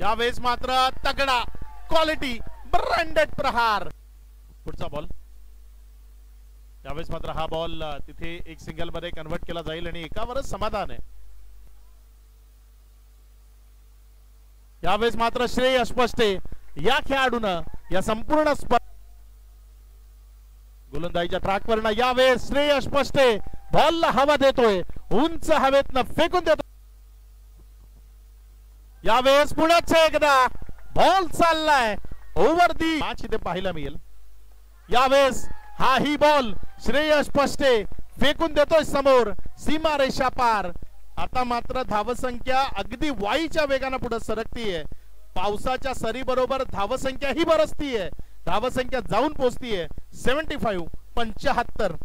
यावेळेस मात्र तगडा क्वालिटी ब्रँडेड प्रहार. पुढचा बॉल. यावेळेस मात्र हा बॉल तिथे एक सिंगल मध्ये कन्वर्ट केला जाईल आणि एकावरच समाधान आहे. यावेळेस मात्र श्रेय स्पष्टे या खेळाडूनं या संपूर्ण गोलंदाजीच्या ट्रॅकवरनं यावेळेस श्रेय स्पष्टे बॉलला हवा देतोय, उंच हवेतनं फेकून देतो. यावेळेस पुन्हा एकदा बॉल चाललाय ओव्हर दी मॅच इथे पाहायला मिळेल. यावेळेस हा ही बॉल श्रेय स्पष्टे फेकून देतोय समोर सीमारेषा पार. आता मात्र धावसंख्या अगदी वाईच्या वेगाने पुढे सरकतीये. पावसाच्या सरी बरोबर धावसंख्या ही बरसतीये. धावसंख्या जाऊन पोहोचतीये 75.